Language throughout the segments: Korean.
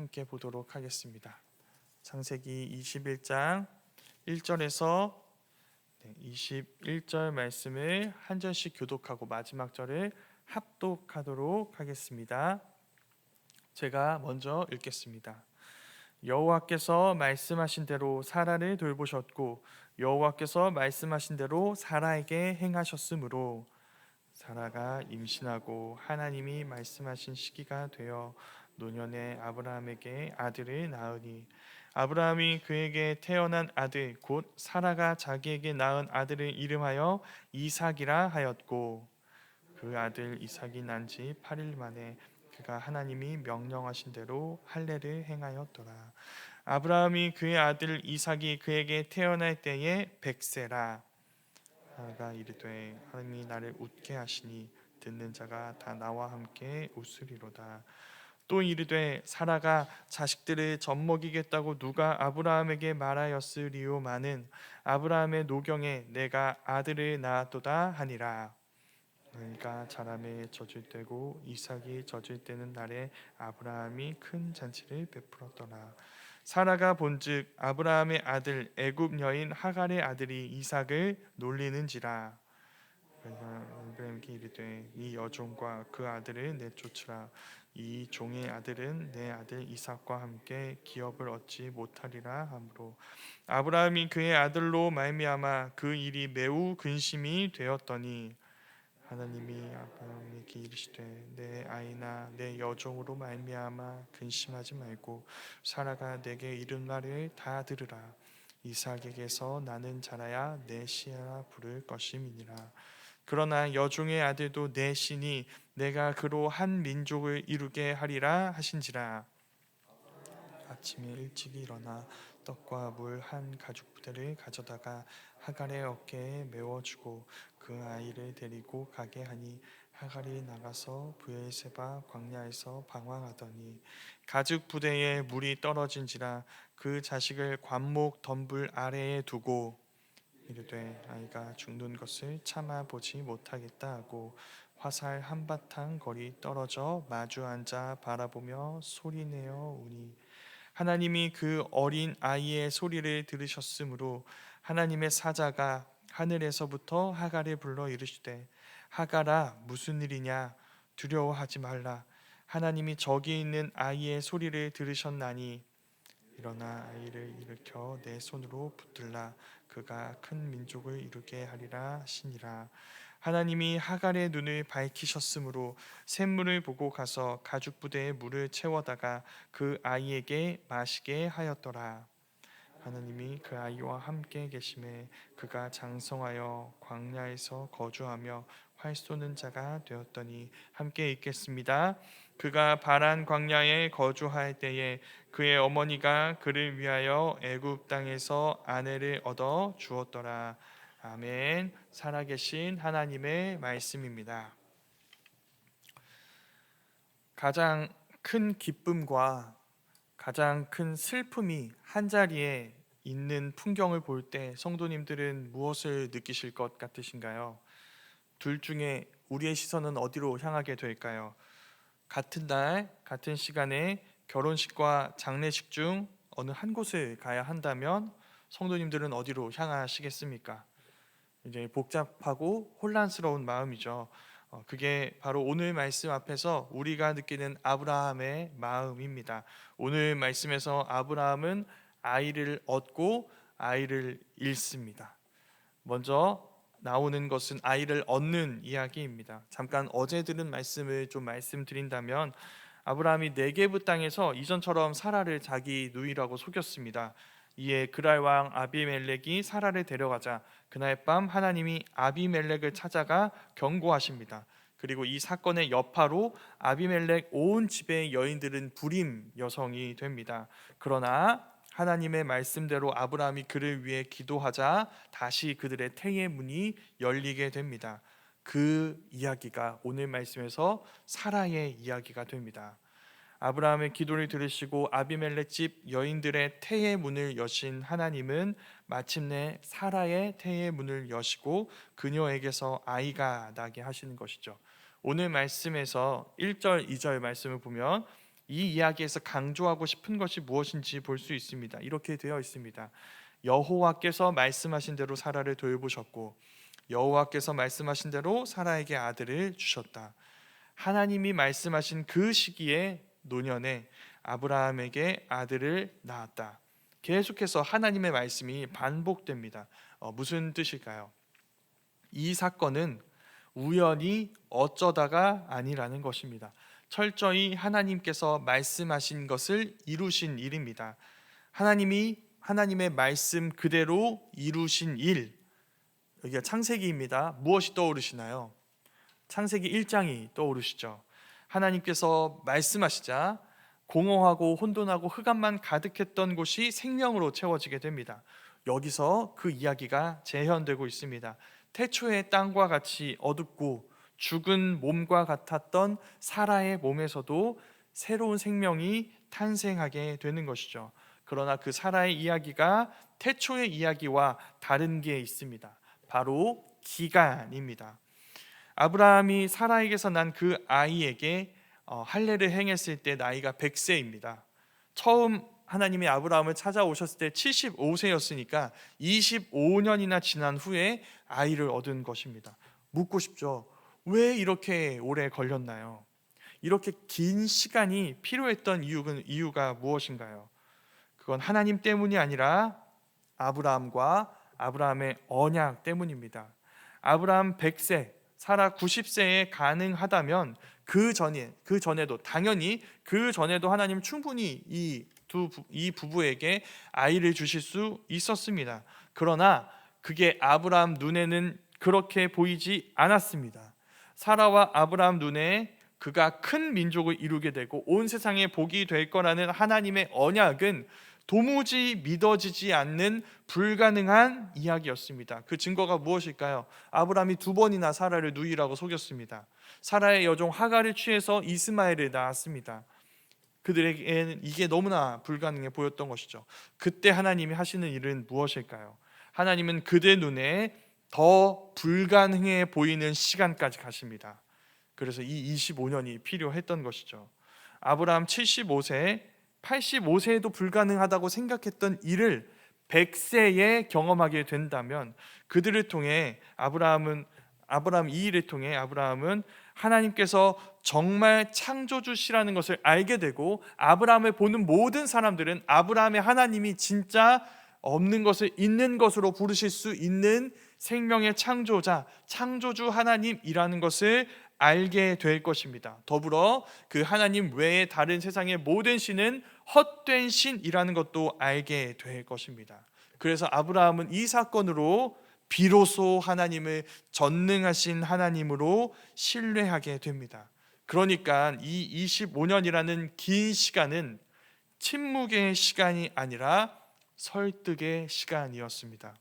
함께 보도록 하겠습니다. 창세기 21장 1절에서 21절 말씀을 한 절씩 교독하고 마지막 절을 합독하도록 하겠습니다. 제가 먼저 읽겠습니다. 여호와께서 말씀하신 대로 사라를 돌보셨고 여호와께서 말씀하신 대로 사라에게 행하셨으므로 사라가 임신하고 하나님이 말씀하신 시기가 되어 노년에 아브라함에게 아들을 낳으니 아브라함이 그에게 태어난 아들 곧 사라가 자기에게 낳은 아들을 이름하여 이삭이라 하였고 그 아들 이삭이 난 지 8일 만에 그가 하나님이 명령하신 대로 할례를 행하였더라. 아브라함이 그의 아들 이삭이 그에게 태어날 때에 100세라. 사라가 이르되 하나님이 나를 웃게 하시니 듣는 자가 다 나와 함께 웃으리로다. 또 이르되 사라가 자식들을 젖먹이겠다고 누가 아브라함에게 말하였으리오마는 아브라함의 노경에 내가 아들을 낳았도다 하니라. 그러니까 자라매 젖을 때고 이삭이 젖을 때는 날에 아브라함이 큰 잔치를 베풀었더라. 사라가 본즉 아브라함의 아들 애굽 여인 하갈의 아들이 이삭을 놀리는지라. 아브라함에게 이르되 이 여종과 그 아들을 내쫓으라. 이 종의 아들은 내 아들 이삭과 함께 기업을 얻지 못하리라 하므로 아브라함이 그의 아들로 말미암아 그 일이 매우 근심이 되었더니 하나님이 아브라함에게 이르시되 내 아이나 내 여종으로 말미암아 근심하지 말고 사라가 내게 이른 말을 다 들으라. 이삭에게서 나는 자라야 내 씨라 부를 것임이니라. 그러나 여종의 아들도 내 씨니 내가 그로 한 민족을 이루게 하리라 하신지라. 아침에 일찍 일어나 떡과 물 한 가죽 부대를 가져다가 하갈의 어깨에 메워주고 그 아이를 데리고 가게 하니 하갈이 나가서 브엘세바 광야에서 방황하더니 가죽 부대에 물이 떨어진지라 그 자식을 관목 덤불 아래에 두고 이르되 아이가 죽는 것을 참아 보지 못하겠다 하고 화살 한바탕 거리 떨어져 마주 앉아 바라보며 소리내어 우니 하나님이 그 어린 아이의 소리를 들으셨으므로 하나님의 사자가 하늘에서부터 하갈을 불러 이르시되 하갈아 무슨 일이냐 두려워하지 말라. 하나님이 저기 있는 아이의 소리를 들으셨나니 일어나 아이를 일으켜 내 손으로 붙들라. 그가 큰 민족을 이루게 하리라 하시니라. 하나님이 하갈의 눈을 밝히셨으므로 샘물을 보고 가서 가죽 부대에 물을 채워다가 그 아이에게 마시게 하였더라. 하나님이 그 아이와 함께 계심에 그가 장성하여 광야에서 거주하며 활 쏘는 자가 되었더니 함께 읽겠습니다. 그가 바란 광야에 거주할 때에 그의 어머니가 그를 위하여 애굽 땅에서 아내를 얻어 주었더라. 아멘. 살아계신 하나님의 말씀입니다. 가장 큰 기쁨과 가장 큰 슬픔이 한자리에 있는 풍경을 볼 때 성도님들은 무엇을 느끼실 것 같으신가요? 둘 중에 우리의 시선은 어디로 향하게 될까요? 같은 날, 같은 시간에 결혼식과 장례식 중 어느 한 곳을 가야 한다면 성도님들은 어디로 향하시겠습니까? 이제 복잡하고 혼란스러운 마음이죠. 그게 바로 오늘 말씀 앞에서 우리가 느끼는 아브라함의 마음입니다. 오늘 말씀에서 아브라함은 아이를 얻고 아이를 잃습니다. 먼저 나오는 것은 아이를 얻는 이야기입니다. 잠깐 어제 들은 말씀을 좀 말씀드린다면 아브라함이 네게브 땅에서 이전처럼 사라를 자기 누이라고 속였습니다. 이에 그랄 왕 아비멜렉이 사라를 데려가자 그날 밤 하나님이 아비멜렉을 찾아가 경고하십니다. 그리고 이 사건의 여파로 아비멜렉 온 집의 여인들은 불임 여성이 됩니다. 그러나 하나님의 말씀대로 아브라함이 그를 위해 기도하자 다시 그들의 태의 문이 열리게 됩니다. 그 이야기가 오늘 말씀에서 사라의 이야기가 됩니다. 아브라함의 기도를 들으시고 아비멜렉 집 여인들의 태의 문을 여신 하나님은 마침내 사라의 태의 문을 여시고 그녀에게서 아이가 나게 하시는 것이죠. 오늘 말씀에서 1절, 2절 말씀을 보면 이 이야기에서 강조하고 싶은 것이 무엇인지 볼 수 있습니다. 이렇게 되어 있습니다. 여호와께서 말씀하신 대로 사라를 돌보셨고 여호와께서 말씀하신 대로 사라에게 아들을 주셨다. 하나님이 말씀하신 그 시기에 노년에 아브라함에게 아들을 낳았다. 계속해서 하나님의 말씀이 반복됩니다. 무슨 뜻일까요? 이 사건은 우연히 어쩌다가 아니라는 것입니다. 철저히 하나님께서 말씀하신 것을 이루신 일입니다. 하나님의 말씀 그대로 이루신 일. 여기가 창세기입니다. 무엇이 떠오르시나요? 창세기 1장이 떠오르시죠. 하나님께서 말씀하시자 공허하고 혼돈하고 흑암만 가득했던 곳이 생명으로 채워지게 됩니다. 여기서 그 이야기가 재현되고 있습니다. 태초의 땅과 같이 어둡고 죽은 몸과 같았던 사라의 몸에서도 새로운 생명이 탄생하게 되는 것이죠. 그러나 그 사라의 이야기가 태초의 이야기와 다른 게 있습니다. 바로 기간입니다. 아브라함이 사라에게서 난 그 아이에게 할례를 행했을 때 나이가 100세입니다. 처음 하나님이 아브라함을 찾아오셨을 때 75세였으니까 25년이나 지난 후에 아이를 얻은 것입니다. 묻고 싶죠. 왜 이렇게 오래 걸렸나요? 이렇게 긴 시간이 필요했던 이유가 무엇인가요? 그건 하나님 때문이 아니라 아브라함과 아브라함의 언약 때문입니다. 아브라함 100세, 사라 90세에 가능하다면 그 전에도 당연히 그 전에도 하나님 충분히 이 부부에게 아이를 주실 수 있었습니다. 그러나 그게 아브라함 눈에는 그렇게 보이지 않았습니다. 사라와 아브라함 눈에 그가 큰 민족을 이루게 되고 온 세상에 복이 될 거라는 하나님의 언약은 도무지 믿어지지 않는 불가능한 이야기였습니다. 그 증거가 무엇일까요? 아브라함이 2번이나 사라를 누이라고 속였습니다. 사라의 여종 하갈을 취해서 이스마엘을 낳았습니다. 그들에게는 이게 너무나 불가능해 보였던 것이죠. 그때 하나님이 하시는 일은 무엇일까요? 하나님은 그들 눈에 더 불가능해 보이는 시간까지 가십니다. 그래서 이 25년이 필요했던 것이죠. 아브라함 75세, 85세에도 불가능하다고 생각했던 일을 100세에 경험하게 된다면 그들을 통해 아브라함 이 일을 통해 아브라함은 하나님께서 정말 창조주시라는 것을 알게 되고 아브라함을 보는 모든 사람들은 아브라함의 하나님이 진짜 없는 것을 있는 것으로 부르실 수 있는 생명의 창조자, 창조주 하나님이라는 것을 알게 될 것입니다. 더불어 그 하나님 외에 다른 세상의 모든 신은 헛된 신이라는 것도 알게 될 것입니다. 그래서 아브라함은 이 사건으로 비로소 하나님을 전능하신 하나님으로 신뢰하게 됩니다. 그러니까 이 25년이라는 긴 시간은 침묵의 시간이 아니라 설득의 시간이었습니다.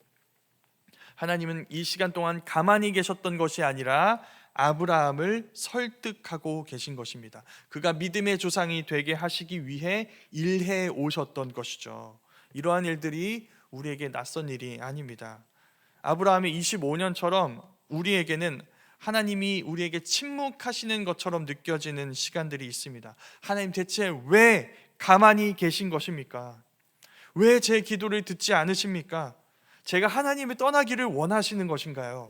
하나님은 이 시간 동안 가만히 계셨던 것이 아니라 아브라함을 설득하고 계신 것입니다. 그가 믿음의 조상이 되게 하시기 위해 일해 오셨던 것이죠. 이러한 일들이 우리에게 낯선 일이 아닙니다. 아브라함의 25년처럼 우리에게는 하나님이 우리에게 침묵하시는 것처럼 느껴지는 시간들이 있습니다. 하나님 대체 왜 가만히 계신 것입니까? 왜 제 기도를 듣지 않으십니까? 제가 하나님을 떠나기를 원하시는 것인가요?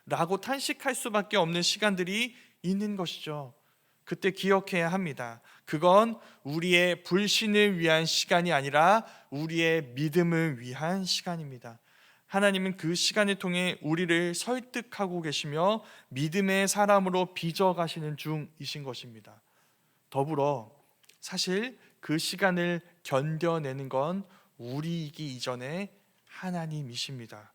라고 탄식할 수밖에 없는 시간들이 있는 것이죠. 그때 기억해야 합니다. 그건 우리의 불신을 위한 시간이 아니라 우리의 믿음을 위한 시간입니다. 하나님은 그 시간을 통해 우리를 설득하고 계시며 믿음의 사람으로 빚어가시는 중이신 것입니다. 더불어 사실 그 시간을 견뎌내는 건 우리이기 이전에 하나님이십니다.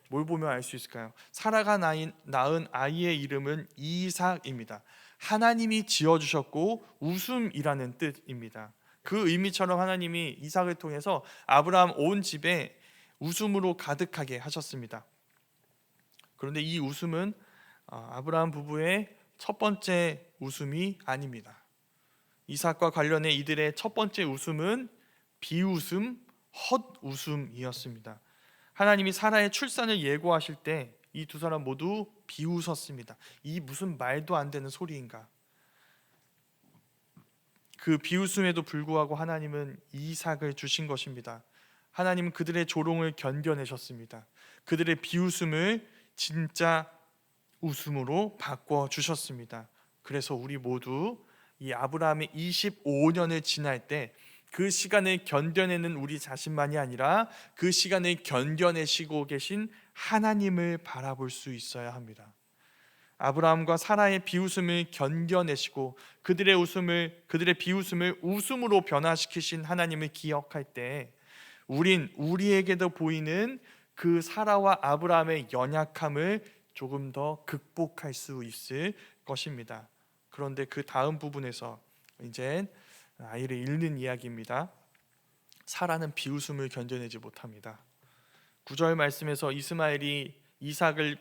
뭘 보면 알 수 있을까요? 사라가 낳은 아이의 이름은 이삭입니다. 하나님이 지어주셨고 웃음이라는 뜻입니다. 그 의미처럼 하나님이 이삭을 통해서 아브라함 온 집에 웃음으로 가득하게 하셨습니다. 그런데 이 웃음은 아브라함 부부의 첫 번째 웃음이 아닙니다. 이삭과 관련해 이들의 첫 번째 웃음은 비웃음, 헛웃음이었습니다. 하나님이 사라의 출산을 예고하실 때 이 두 사람 모두 비웃었습니다. 이 무슨 말도 안 되는 소리인가? 그 비웃음에도 불구하고 하나님은 이삭을 주신 것입니다. 하나님은 그들의 조롱을 견뎌내셨습니다. 그들의 비웃음을 진짜 웃음으로 바꿔 주셨습니다. 그래서 우리 모두 이 아브라함의 25년을 지날 때 그 시간을 견뎌내는 우리 자신만이 아니라 그 시간을 견뎌내시고 계신 하나님을 바라볼 수 있어야 합니다. 아브라함과 사라의 비웃음을 견뎌내시고 그들의 비웃음을 웃음으로 변화시키신 하나님을 기억할 때 우리에게도 보이는 그 사라와 아브라함의 연약함을 조금 더 극복할 수 있을 것입니다. 그런데 그 다음 부분에서 이제 아이를 잃는 이야기입니다. 사라는 비웃음을 견뎌내지 못합니다. 9절 말씀에서 이스마엘이 이삭을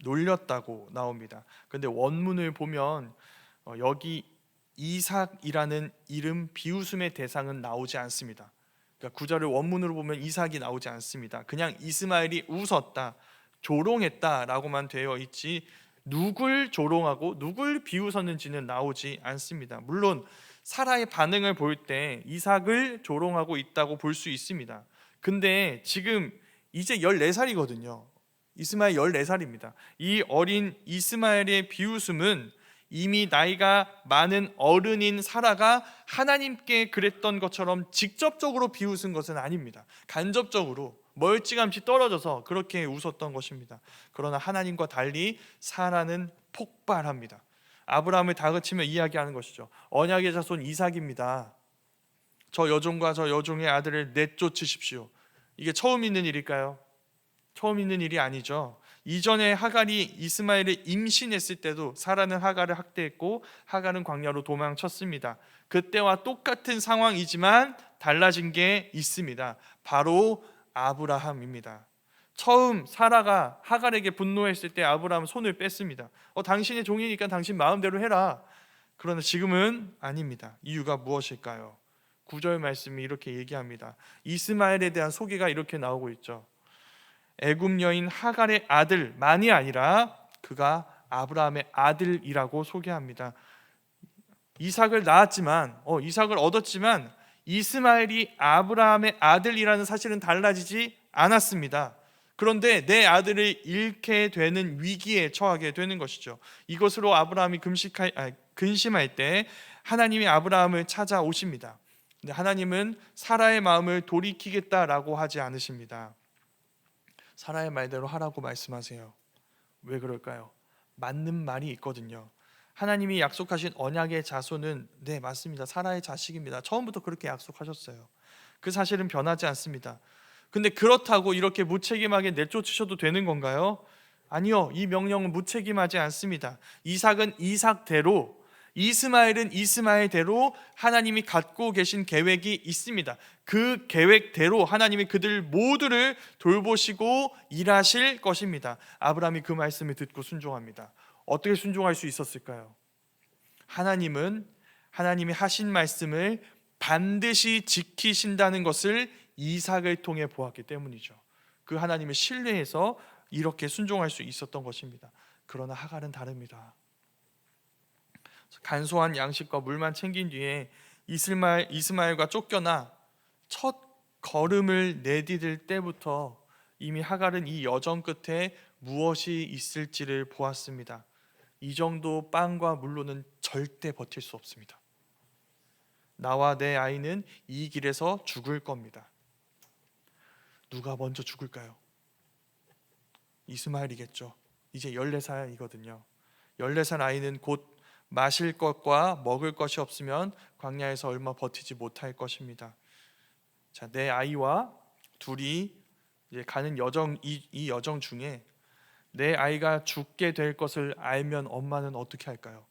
놀렸다고 나옵니다. 그런데 원문을 보면 여기 이삭이라는 이름 비웃음의 대상은 나오지 않습니다. 그러니까 9절을 원문으로 보면 이삭이 나오지 않습니다. 그냥 이스마엘이 웃었다, 조롱했다라고만 되어 있지 누굴 조롱하고 누굴 비웃었는지는 나오지 않습니다. 물론 사라의 반응을 볼 때 이삭을 조롱하고 있다고 볼 수 있습니다. 근데 지금 이제 14살이거든요. 이스마엘 14살입니다. 이 어린 이스마엘의 비웃음은 이미 나이가 많은 어른인 사라가 하나님께 그랬던 것처럼 직접적으로 비웃은 것은 아닙니다. 간접적으로 멀찌감치 떨어져서 그렇게 웃었던 것입니다. 그러나 하나님과 달리 사라는 폭발합니다. 아브라함을 다그치며 이야기하는 것이죠. 언약의 자손 이삭입니다. 저 여종과 저 여종의 아들을 내쫓으십시오. 이게 처음 있는 일일까요? 처음 있는 일이 아니죠. 이전에 하갈이 이스마엘을 임신했을 때도 사라는 하갈을 학대했고 하갈은 광야로 도망쳤습니다. 그때와 똑같은 상황이지만 달라진 게 있습니다. 바로 아브라함입니다. 처음 사라가 하갈에게 분노했을 때 아브라함은 손을 뺐습니다. 당신의 종이니까 당신 마음대로 해라. 그러나 지금은 아닙니다. 이유가 무엇일까요? 9절 말씀이 이렇게 얘기합니다. 이스마엘에 대한 소개가 이렇게 나오고 있죠. 애굽 여인 하갈의 아들만이 아니라 그가 아브라함의 아들이라고 소개합니다. 이삭을 낳았지만 이삭을 얻었지만 이스마엘이 아브라함의 아들이라는 사실은 달라지지 않았습니다. 그런데 내 아들을 잃게 되는 위기에 처하게 되는 것이죠. 이것으로 아브라함이 근심할 때 하나님이 아브라함을 찾아오십니다. 근데 하나님은 사라의 마음을 돌이키겠다라고 하지 않으십니다. 사라의 말대로 하라고 말씀하세요. 왜 그럴까요? 맞는 말이 있거든요. 하나님이 약속하신 언약의 자손은 네 맞습니다. 사라의 자식입니다. 처음부터 그렇게 약속하셨어요. 그 사실은 변하지 않습니다. 근데 그렇다고 이렇게 무책임하게 내쫓으셔도 되는 건가요? 아니요. 이 명령은 무책임하지 않습니다. 이삭은 이삭대로, 이스마엘은 이스마엘대로 하나님이 갖고 계신 계획이 있습니다. 그 계획대로 하나님이 그들 모두를 돌보시고 일하실 것입니다. 아브라함이 그 말씀을 듣고 순종합니다. 어떻게 순종할 수 있었을까요? 하나님이 하신 말씀을 반드시 지키신다는 것을 이삭을 통해 보았기 때문이죠. 그 하나님을 신뢰해서 이렇게 순종할 수 있었던 것입니다. 그러나 하갈은 다릅니다. 간소한 양식과 물만 챙긴 뒤에 이스마엘과 쫓겨나 첫 걸음을 내디딜 때부터 이미 하갈은 이 여정 끝에 무엇이 있을지를 보았습니다. 이 정도 빵과 물로는 절대 버틸 수 없습니다. 나와 내 아이는 이 길에서 죽을 겁니다. 누가 먼저 죽을까요? 이스마엘이겠죠. 이제 14살이거든요. 14살 아이는 곧 마실 것과 먹을 것이 없으면 광야에서 얼마 버티지 못할 것입니다. 자, 내 아이와 둘이 이제 가는 이 여정 중에 내 아이가 죽게 될 것을 알면 엄마는 어떻게 할까요?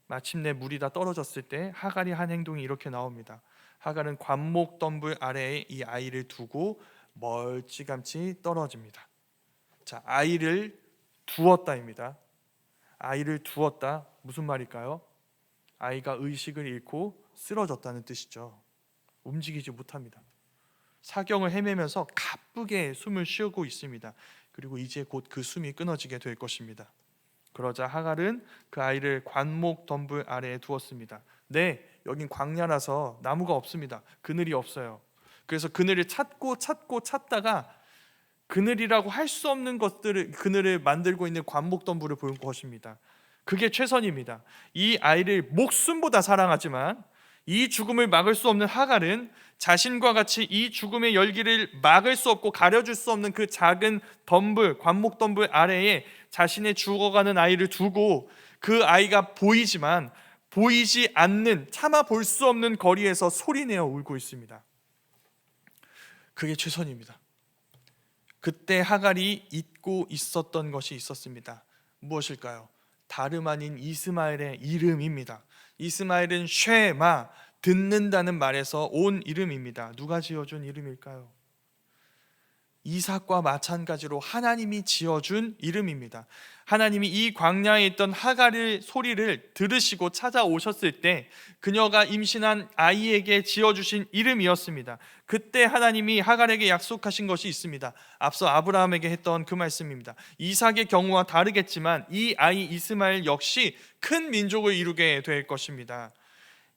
마침내 물이 다 떨어졌을 때 하갈이 한 행동이 이렇게 나옵니다. 하갈은 관목 덤불 아래에 이 아이를 두고 멀찌감치 떨어집니다. 자, 아이를 두었다입니다. 아이를 두었다 무슨 말일까요? 아이가 의식을 잃고 쓰러졌다는 뜻이죠. 움직이지 못합니다. 사경을 헤매면서 가쁘게 숨을 쉬고 있습니다. 그리고 이제 곧 그 숨이 끊어지게 될 것입니다. 그러자 하갈은 그 아이를 관목 덤불 아래에 두었습니다. 네, 여긴 광야라서 나무가 없습니다. 그늘이 없어요. 그래서 그늘을 찾다가 그늘이라고 할 수 없는 것들을, 그늘을 만들고 있는 관목덤불을 볼 것입니다. 그게 최선입니다. 이 아이를 목숨보다 사랑하지만 이 죽음을 막을 수 없는 하갈은 자신과 같이 이 죽음의 열기를 막을 수 없고 가려줄 수 없는 그 작은 덤불, 관목덤불 아래에 자신의 죽어가는 아이를 두고 그 아이가 보이지만 보이지 않는, 참아 볼 수 없는 거리에서 소리내어 울고 있습니다. 그게 최선입니다. 그때 하갈이 잊고 있었던 것이 있었습니다. 무엇일까요? 다름 아닌 이스마엘의 이름입니다. 이스마엘은 쉐마, 듣는다는 말에서 온 이름입니다. 누가 지어준 이름일까요? 이삭과 마찬가지로 하나님이 지어준 이름입니다. 하나님이 이 광야에 있던 하갈의 소리를 들으시고 찾아오셨을 때 그녀가 임신한 아이에게 지어주신 이름이었습니다. 그때 하나님이 하갈에게 약속하신 것이 있습니다. 앞서 아브라함에게 했던 그 말씀입니다. 이삭의 경우와 다르겠지만 이 아이 이스마엘 역시 큰 민족을 이루게 될 것입니다.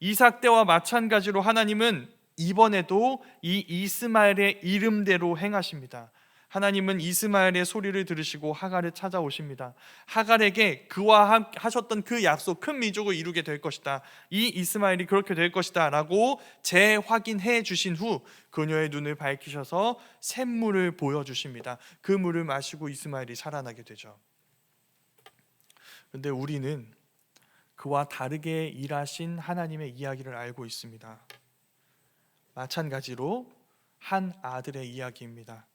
이삭 때와 마찬가지로 하나님은 이번에도 이 이스마엘의 이름대로 행하십니다. 하나님은 이스마엘의 소리를 들으시고 하갈을 찾아오십니다. 하갈에게 그와 하셨던 그 약속, 큰 민족을 이루게 될 것이다, 이 이스마엘이 그렇게 될 것이다 라고 재확인해 주신 후 그녀의 눈을 밝히셔서 샘물을 보여주십니다. 그 물을 마시고 이스마엘이 살아나게 되죠. 그런데 우리는 그와 다르게 일하신 하나님의 이야기를 알고 있습니다. 마찬가지로 한 아들의 이야기입니다.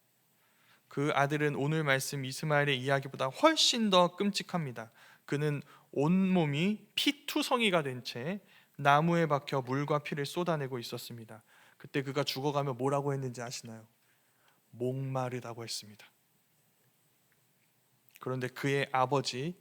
그 아들은 오늘 말씀 이스마엘의 이야기보다 훨씬 더 끔찍합니다. 그는 온몸이 피투성이가 된 채 나무에 박혀 물과 피를 쏟아내고 있었습니다. 그때 그가 죽어가며 뭐라고 했는지 아시나요? 목마르다고 했습니다. 그런데 그의 아버지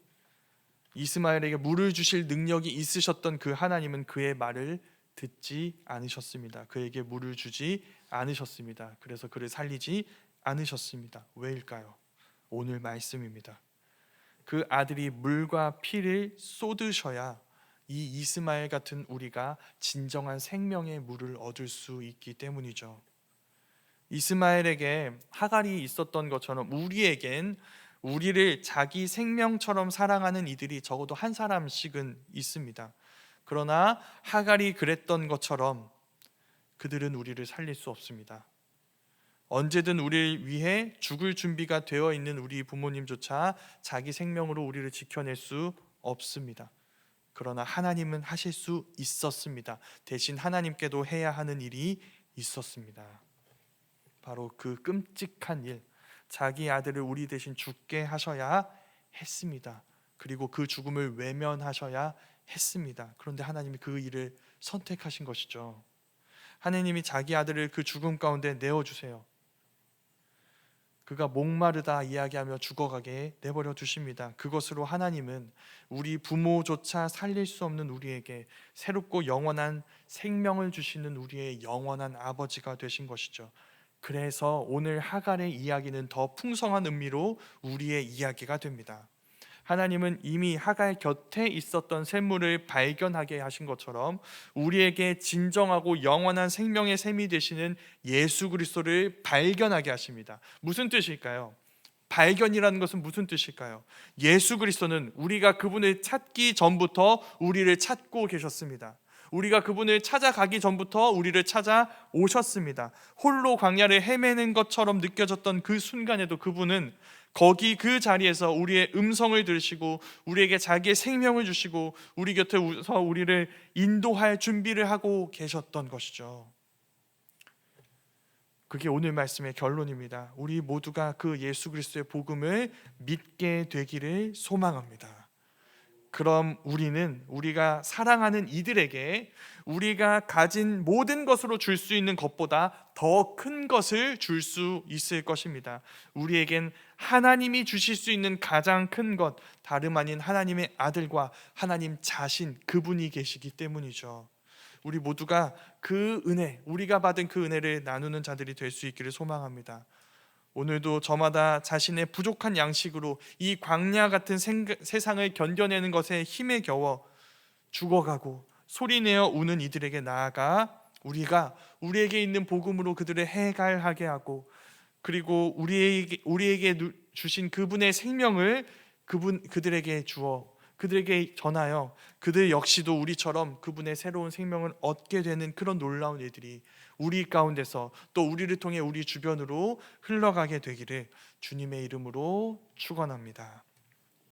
이스마엘에게 물을 주실 능력이 있으셨던 그 하나님은 그의 말을 듣지 않으셨습니다. 그에게 물을 주지 않으셨습니다. 그래서 그를 살리지 않으셨습니다. 왜일까요? 오늘 말씀입니다. 그 아들이 물과 피를 쏟으셔야 이 이스마엘 같은 우리가 진정한 생명의 물을 얻을 수 있기 때문이죠. 이스마엘에게 하갈이 있었던 것처럼 우리에겐 우리를 자기 생명처럼 사랑하는 이들이 적어도 한 사람씩은 있습니다. 그러나 하갈이 그랬던 것처럼 그들은 우리를 살릴 수 없습니다. 언제든 우리를 위해 죽을 준비가 되어 있는 우리 부모님조차 자기 생명으로 우리를 지켜낼 수 없습니다. 그러나 하나님은 하실 수 있었습니다. 대신 하나님께도 해야 하는 일이 있었습니다. 바로 그 끔찍한 일, 자기 아들을 우리 대신 죽게 하셔야 했습니다. 그리고 그 죽음을 외면하셔야 했습니다. 그런데 하나님이 그 일을 선택하신 것이죠. 하나님이 자기 아들을 그 죽음 가운데 내어주세요. 그가 목마르다 이야기하며 죽어가게 내버려 두십니다. 그것으로 하나님은 우리 부모조차 살릴 수 없는 우리에게 새롭고 영원한 생명을 주시는 우리의 영원한 아버지가 되신 것이죠. 그래서 오늘 하갈의 이야기는 더 풍성한 의미로 우리의 이야기가 됩니다. 하나님은 이미 하갈 곁에 있었던 샘물을 발견하게 하신 것처럼 우리에게 진정하고 영원한 생명의 샘이 되시는 예수 그리스도를 발견하게 하십니다. 무슨 뜻일까요? 발견이라는 것은 무슨 뜻일까요? 예수 그리스도는 우리가 그분을 찾기 전부터 우리를 찾고 계셨습니다. 우리가 그분을 찾아가기 전부터 우리를 찾아오셨습니다. 홀로 광야를 헤매는 것처럼 느껴졌던 그 순간에도 그분은 거기 그 자리에서 우리의 음성을 들으시고 우리에게 자기의 생명을 주시고 우리 곁에 서서 우리를 인도할 준비를 하고 계셨던 것이죠. 그게 오늘 말씀의 결론입니다. 우리 모두가 그 예수 그리스도의 복음을 믿게 되기를 소망합니다. 그럼 우리는 우리가 사랑하는 이들에게 우리가 가진 모든 것으로 줄 수 있는 것보다 더 큰 것을 줄 수 있을 것입니다. 우리에겐 하나님이 주실 수 있는 가장 큰 것, 다름 아닌 하나님의 아들과 하나님 자신, 그분이 계시기 때문이죠. 우리 모두가 그 은혜, 우리가 받은 그 은혜를 나누는 자들이 될 수 있기를 소망합니다. 오늘도 저마다 자신의 부족한 양식으로 이 광야 같은 세상을 견뎌내는 것에 힘에 겨워 죽어가고 소리내어 우는 이들에게 나아가 우리가 우리에게 있는 복음으로 그들을 해갈하게 하고, 그리고 우리에게 주신 그분의 생명을 그들에게 주어 그들에게 전하여 그들 역시도 우리처럼 그분의 새로운 생명을 얻게 되는 그런 놀라운 일들이 우리 가운데서 또 우리를 통해 우리 주변으로 흘러가게 되기를 주님의 이름으로 축원합니다.